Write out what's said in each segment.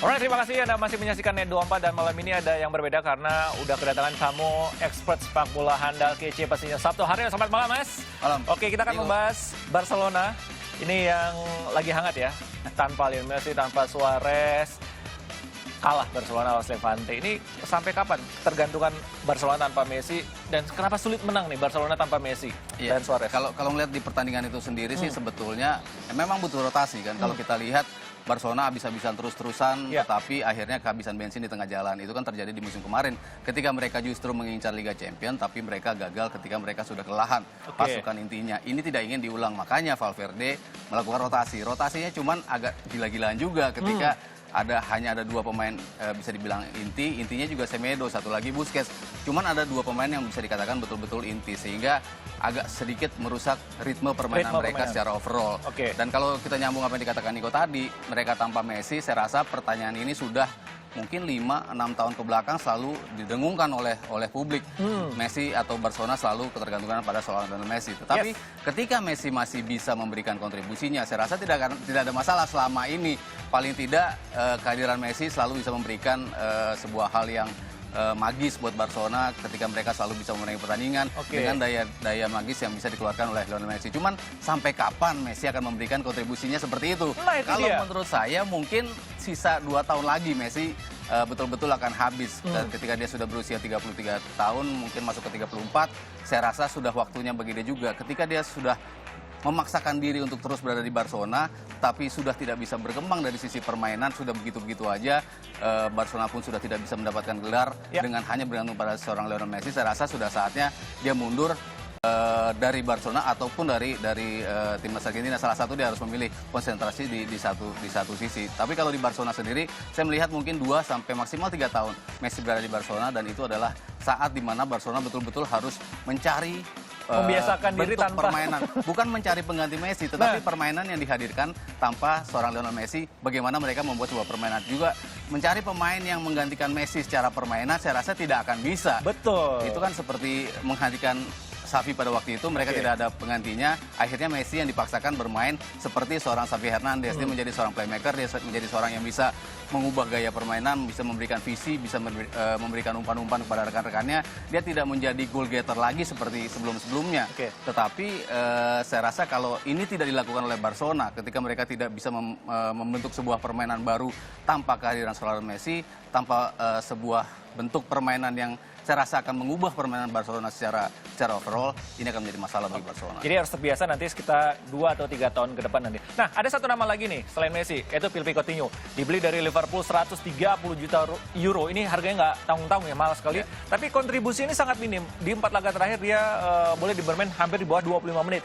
Alright, terima kasih Anda masih menyaksikan Net24 dan malam ini ada yang berbeda karena udah kedatangan tamu expert sepak bola handal kece pastinya Sabtu hari. Selamat malam, Mas. Malam. Oke, kita akan membahas Barcelona. Ini yang lagi hangat ya. Tanpa Lionel Messi, tanpa Suarez. Kalah Barcelona lawan Levante. Ini sampai kapan tergantungan Barcelona tanpa Messi dan kenapa sulit menang nih Barcelona tanpa Messi dan Suarez? Kalau melihat di pertandingan itu sendiri sih sebetulnya memang butuh rotasi kan. Kalau kita lihat Barcelona habis-habisan terus-terusan, tetapi akhirnya kehabisan bensin di tengah jalan. Itu kan terjadi di musim kemarin. Ketika mereka justru mengincar Liga Champions, tapi mereka gagal ketika mereka sudah kelelahan pasukan intinya. Ini tidak ingin diulang, makanya Valverde melakukan rotasi. Rotasinya cuman agak gila-gilaan juga ketika hanya ada dua pemain bisa dibilang intinya juga Semedo, satu lagi Busquets. Cuman ada dua pemain yang bisa dikatakan betul-betul inti, sehingga agak sedikit merusak ritme permainan mereka secara overall. Dan kalau kita nyambung apa yang dikatakan Niko tadi, mereka tanpa Messi, saya rasa pertanyaan ini sudah mungkin 5-6 tahun kebelakang selalu didengungkan oleh publik. Messi atau Barcelona selalu ketergantungan pada seorang Lionel Messi. Tetapi ketika Messi masih bisa memberikan kontribusinya, saya rasa tidak ada masalah selama ini. Paling tidak kehadiran Messi selalu bisa memberikan sebuah hal yang magis buat Barcelona ketika mereka selalu bisa memenangi pertandingan dengan daya magis yang bisa dikeluarkan oleh Lionel Messi. Cuman sampai kapan Messi akan memberikan kontribusinya seperti itu? Kalau menurut saya mungkin sisa 2 tahun lagi Messi betul-betul akan habis. Ketika dia sudah berusia 33 tahun, mungkin masuk ke 34, saya rasa sudah waktunya bagi dia juga. Ketika dia sudah memaksakan diri untuk terus berada di Barcelona, tapi sudah tidak bisa berkembang dari sisi permainan, sudah begitu-begitu aja. Barcelona pun sudah tidak bisa mendapatkan gelar dengan hanya bergantung pada seorang Lionel Messi. Saya rasa sudah saatnya dia mundur dari Barcelona ataupun dari timnas Argentina. Salah satu dia harus memilih konsentrasi di satu sisi. Tapi kalau di Barcelona sendiri, saya melihat mungkin 2 sampai maksimal 3 tahun Messi berada di Barcelona, dan itu adalah saat di mana Barcelona betul-betul harus mencari membiasakan diri tanpa permainan, bukan mencari pengganti Messi, tetapi permainan yang dihadirkan tanpa seorang Lionel Messi. Bagaimana mereka membuat sebuah permainan juga mencari pemain yang menggantikan Messi secara permainan, saya rasa tidak akan bisa. Betul. Itu kan seperti menghadirkan Xavi pada waktu itu, mereka tidak ada penggantinya. Akhirnya Messi yang dipaksakan bermain seperti seorang Xavi Hernandez. Dia menjadi seorang playmaker, dia menjadi seorang yang bisa mengubah gaya permainan, bisa memberikan visi, bisa memberikan umpan-umpan kepada rekan-rekannya. Dia tidak menjadi goal getter lagi seperti sebelum-sebelumnya. Tetapi saya rasa kalau ini tidak dilakukan oleh Barcelona, ketika mereka tidak bisa membentuk sebuah permainan baru tanpa kehadiran seorang Messi, tanpa sebuah bentuk permainan yang saya rasa akan mengubah permainan Barcelona secara overall, ini akan menjadi masalah bagi Barcelona. Jadi harus terbiasa nanti sekitar 2 atau 3 tahun ke depan nanti. Nah, ada satu nama lagi nih selain Messi, yaitu Philippe Coutinho. Dibeli dari Liverpool 130 juta euro. Ini harganya nggak tanggung-tanggung ya, mahal sekali. Tapi kontribusi ini sangat minim. Di 4 laga terakhir dia boleh bermain hampir di bawah 25 menit.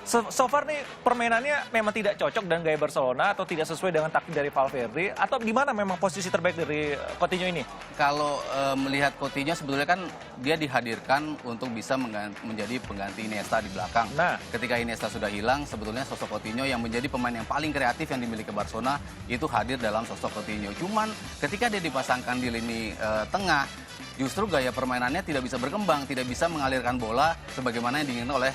So far nih permainannya memang tidak cocok dengan gaya Barcelona atau tidak sesuai dengan taktik dari Valverde, atau di mana memang posisi terbaik dari Coutinho ini? Kalau melihat Coutinho sebetulnya kan dia dihadirkan untuk bisa menjadi pengganti Iniesta di belakang. Nah, ketika Iniesta sudah hilang, sebetulnya sosok Coutinho yang menjadi pemain yang paling kreatif yang dimiliki Barcelona itu hadir dalam sosok Coutinho. Cuman ketika dia dipasangkan di lini tengah, justru gaya permainannya tidak bisa berkembang, tidak bisa mengalirkan bola sebagaimana yang diinginkan oleh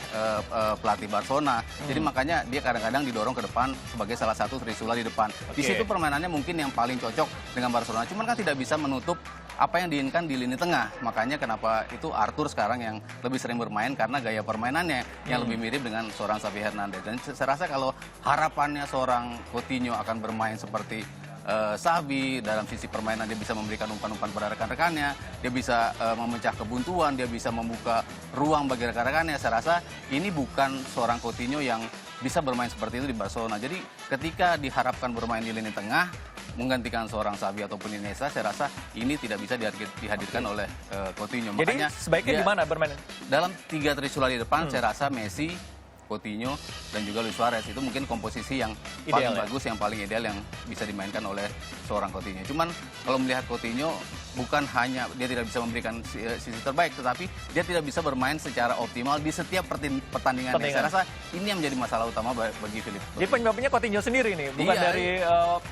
pelatih Barcelona. Jadi makanya dia kadang-kadang didorong ke depan sebagai salah satu trisula di depan. Di situ permainannya mungkin yang paling cocok dengan Barcelona. Cuman kan tidak bisa menutup apa yang diinginkan di lini tengah. Makanya kenapa itu Arthur sekarang yang lebih sering bermain, karena gaya permainannya yang lebih mirip dengan seorang Xavi Hernandez. Dan saya rasa kalau harapannya seorang Coutinho akan bermain seperti Xavi, dalam sisi permainan dia bisa memberikan umpan-umpan pada rekan-rekannya, dia bisa memecah kebuntuan, dia bisa membuka ruang bagi rekan-rekannya. Saya rasa ini bukan seorang Coutinho yang bisa bermain seperti itu di Barcelona. Jadi ketika diharapkan bermain di lini tengah menggantikan seorang Xavi ataupun Iniesta, saya rasa ini tidak bisa dihadirkan oleh Coutinho. Jadi makanya sebaiknya di mana bermain? Dalam 3 trisula di depan, saya rasa Messi, Coutinho, dan juga Luis Suarez itu mungkin komposisi yang paling bagus, yang paling ideal yang bisa dimainkan oleh seorang Coutinho. Cuman kalau melihat Coutinho, bukan hanya dia tidak bisa memberikan sisi terbaik, tetapi dia tidak bisa bermain secara optimal di setiap pertandingan. Saya rasa ini yang menjadi masalah utama bagi Philippe Coutinho. Jadi penyebabnya Coutinho sendiri nih, bukan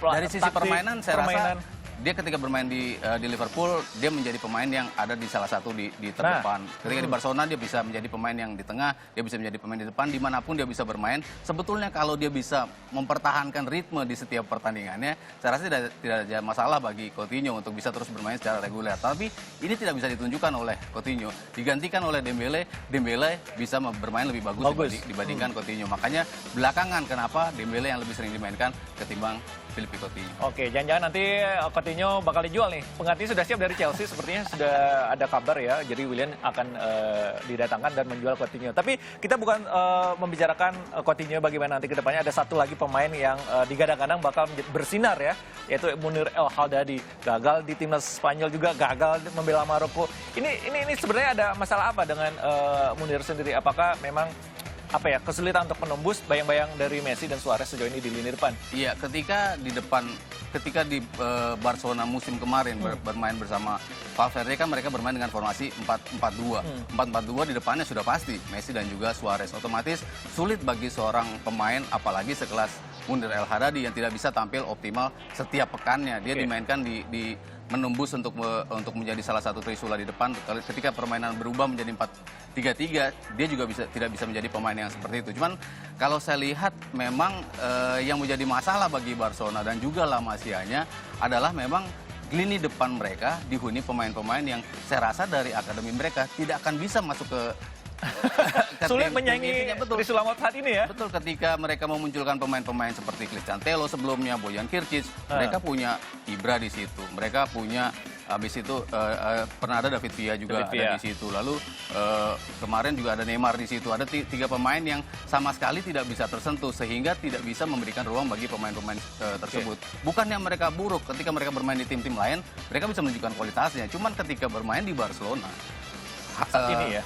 dari sisi permainan, saya rasa dia ketika bermain di Liverpool, dia menjadi pemain yang ada di salah satu di terdepan. Ketika di Barcelona, dia bisa menjadi pemain yang di tengah, dia bisa menjadi pemain di depan, dimanapun dia bisa bermain. Sebetulnya kalau dia bisa mempertahankan ritme di setiap pertandingannya, saya rasa tidak ada masalah bagi Coutinho untuk bisa terus bermain secara reguler. Tapi ini tidak bisa ditunjukkan oleh Coutinho. Digantikan oleh Dembele, Dembele bisa bermain lebih bagus. Dibandingkan Coutinho. Makanya belakangan kenapa Dembele yang lebih sering dimainkan ketimbang Philippe Coutinho. Oke, jangan-jangan nanti Coutinho bakal dijual nih. Pengganti sudah siap dari Chelsea, sepertinya sudah ada kabar ya. Jadi Willian akan didatangkan dan menjual Coutinho. Tapi kita bukan membicarakan Coutinho bagaimana nanti ke depannya. Ada satu lagi pemain yang digadang-gadang bakal bersinar ya, yaitu Munir El Haddadi. Gagal di timnas Spanyol juga, gagal membela Maroko. Ini sebenarnya ada masalah apa dengan Munir sendiri? Apakah memang kesulitan untuk menembus bayang-bayang dari Messi dan Suarez sejauh ini di lini depan? Iya, ketika di Barcelona musim kemarin bermain bersama Valverde kan mereka bermain dengan formasi 4-4-2. 4-4-2 di depannya sudah pasti Messi dan juga Suarez. Otomatis sulit bagi seorang pemain apalagi sekelas Munir El Haddadi yang tidak bisa tampil optimal setiap pekannya. Dia dimainkan di menembus untuk menjadi salah satu trisula di depan. Ketika permainan berubah menjadi 4-3-3, dia juga tidak bisa menjadi pemain yang seperti itu. Cuman kalau saya lihat memang yang menjadi masalah bagi Barcelona dan juga La Masia-nya adalah memang lini depan mereka dihuni pemain-pemain yang saya rasa dari akademi mereka tidak akan bisa masuk ke sulit menyaingi Trisula saat ini ya. Betul, ketika mereka memunculkan pemain-pemain seperti Cristian Tello sebelumnya, Bojan Kirkic, mereka punya Ibra di situ. Mereka punya habis itu pernah ada David Villa juga ada di situ. Lalu kemarin juga ada Neymar di situ. Ada tiga pemain yang sama sekali tidak bisa tersentuh sehingga tidak bisa memberikan ruang bagi pemain-pemain tersebut. Bukannya mereka buruk ketika mereka bermain di tim-tim lain, mereka bisa menunjukkan kualitasnya. Cuman ketika bermain di Barcelona,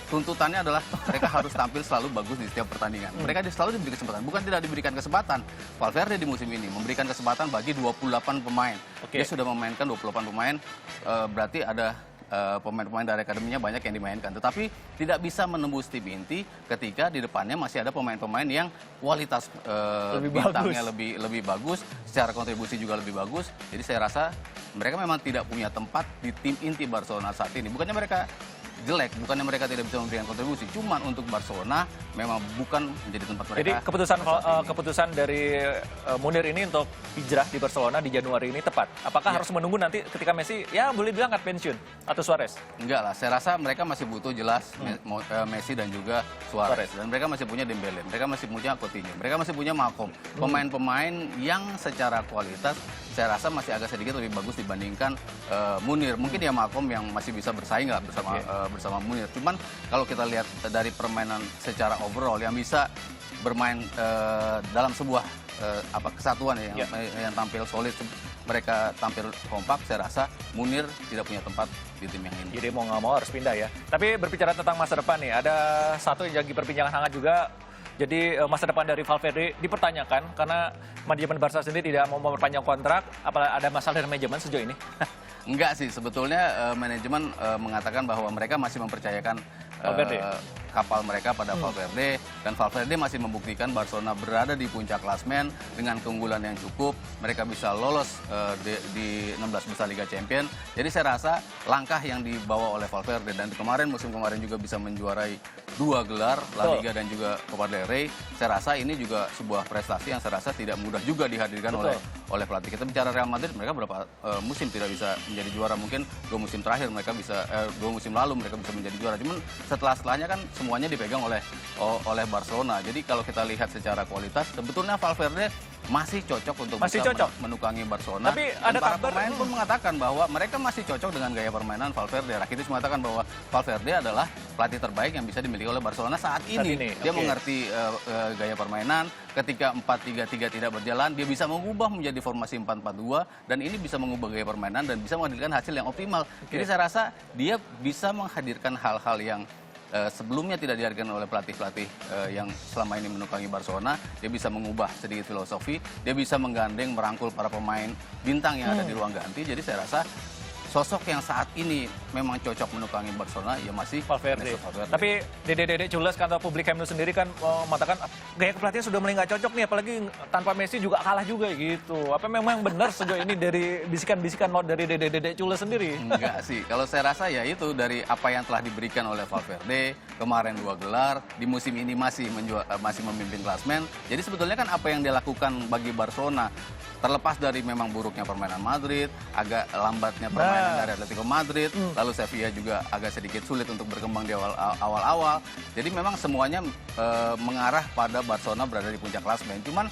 tuntutannya adalah mereka harus tampil selalu bagus di setiap pertandingan. Mereka selalu diberi kesempatan, bukan tidak diberikan kesempatan. Valverde di musim ini memberikan kesempatan bagi 28 pemain. Dia sudah memainkan 28 pemain, berarti ada pemain-pemain dari akademinya banyak yang dimainkan. Tetapi tidak bisa menembus tim inti ketika di depannya masih ada pemain-pemain yang kualitas bintangnya lebih bagus, secara kontribusi juga lebih bagus. Jadi saya rasa mereka memang tidak punya tempat di tim inti Barcelona saat ini. Bukannya mereka jelek, bukannya mereka tidak bisa memberikan kontribusi, cuman untuk Barcelona memang bukan menjadi tempat mereka. Jadi keputusan dari Munir ini untuk hijrah di Barcelona di Januari ini tepat. Apakah harus menunggu nanti ketika Messi boleh bilang pensiun atau Suarez? Enggak lah, saya rasa mereka masih butuh jelas Messi dan juga Suarez. Dan mereka masih punya Dembele, mereka masih punya Coutinho, mereka masih punya Malcolm. Pemain-pemain yang secara kualitas saya rasa masih agak sedikit lebih bagus dibandingkan Munir. Mungkin ya Malcolm yang masih bisa bersaing lah bersama Munir. Cuman kalau kita lihat dari permainan secara overall yang bisa bermain dalam sebuah kesatuan yang tampil solid, mereka tampil kompak, saya rasa Munir tidak punya tempat di tim yang ini. Jadi mau nggak mau harus pindah ya. Tapi berbicara tentang masa depan nih, ada satu yang lagi perbincangan hangat juga. Jadi masa depan dari Valverde dipertanyakan karena manajemen Barca sendiri tidak mau memperpanjang kontrak. Apa ada masalah dari manajemen sejauh ini? Enggak sih, sebetulnya manajemen mengatakan bahwa mereka masih mempercayakan kapal mereka pada Valverde, dan Valverde masih membuktikan Barcelona berada di puncak klasmen dengan keunggulan yang cukup. Mereka bisa lolos di 16 besar Liga Champions. Jadi saya rasa langkah yang dibawa oleh Valverde dan musim kemarin juga bisa menjuarai 2 gelar La Liga dan juga Copa del Rey. Saya rasa ini juga sebuah prestasi yang saya rasa tidak mudah juga dihadirkan oleh pelatih. Kita bicara Real Madrid, mereka berapa musim tidak bisa menjadi juara. Mungkin 2 musim terakhir mereka bisa 2 musim lalu mereka bisa menjadi juara. Cuman setelahnya kan semuanya dipegang oleh Barcelona. Jadi kalau kita lihat secara kualitas, sebetulnya Valverde masih cocok untuk menukangi Barcelona. Tapi ada para pemain pun mengatakan bahwa mereka masih cocok dengan gaya permainan Valverde. Rakitic mengatakan bahwa Valverde adalah pelatih terbaik yang bisa dimiliki oleh Barcelona saat ini. Dia mengerti gaya permainan. Ketika 4-3-3 tidak berjalan, dia bisa mengubah menjadi formasi 4-4-2 dan ini bisa mengubah gaya permainan dan bisa menghadirkan hasil yang optimal. Jadi saya rasa dia bisa menghadirkan hal-hal yang sebelumnya tidak dihadirkan oleh pelatih-pelatih yang selama ini menukangi Barcelona. Dia bisa mengubah sedikit filosofi, dia bisa menggandeng, merangkul para pemain bintang yang ada di ruang ganti. Jadi saya rasa sosok yang saat ini memang cocok menukangi Barcelona ya masih Valverde. Ernesto Valverde. Tapi Dede Cules kantor publik Camp Nou sendiri kan mengatakan gaya kepelatihan sudah mulai nggak cocok nih, apalagi tanpa Messi juga kalah juga gitu. Apa memang benar sejauh ini dari bisikan-bisikan dari Dede Cules sendiri? Enggak sih, kalau saya rasa ya itu dari apa yang telah diberikan oleh Valverde, kemarin 2 gelar, di musim ini masih memimpin klasmen. Jadi sebetulnya kan apa yang dia lakukan bagi Barcelona, terlepas dari memang buruknya permainan Madrid, agak lambatnya permainan dari Atletico Madrid, lalu Sevilla juga agak sedikit sulit untuk berkembang di awal-awal. Jadi memang semuanya mengarah pada Barcelona berada di puncak klasmen. Cuman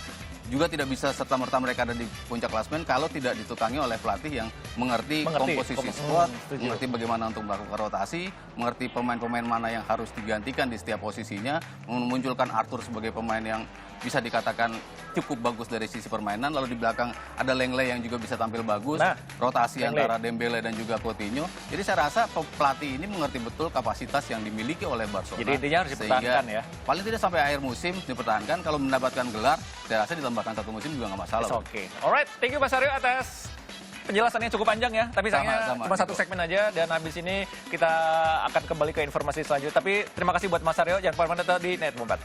juga tidak bisa serta-merta mereka ada di puncak klasmen kalau tidak ditukangi oleh pelatih yang mengerti komposisi squad, mengerti bagaimana untuk melakukan rotasi, mengerti pemain-pemain mana yang harus digantikan di setiap posisinya, memunculkan Arthur sebagai pemain yang bisa dikatakan cukup bagus dari sisi permainan, lalu di belakang ada Lenglet yang juga bisa tampil bagus, rotasi antara Dembele dan juga Coutinho. Jadi saya rasa pelatih ini mengerti betul kapasitas yang dimiliki oleh Barcelona. Jadi intinya harus dipertahankan ya. Paling tidak sampai akhir musim dipertahankan, kalau mendapatkan gelar, saya rasa ditambahkan 1 musim juga nggak masalah. Oke. Alright, thank you Mas Aryo atas penjelasannya cukup panjang ya, tapi sayangnya cuma satu segmen aja dan habis ini kita akan kembali ke informasi selanjutnya. Tapi terima kasih buat Mas Aryo, jangan kemana-mana, tetap di Net Bombat.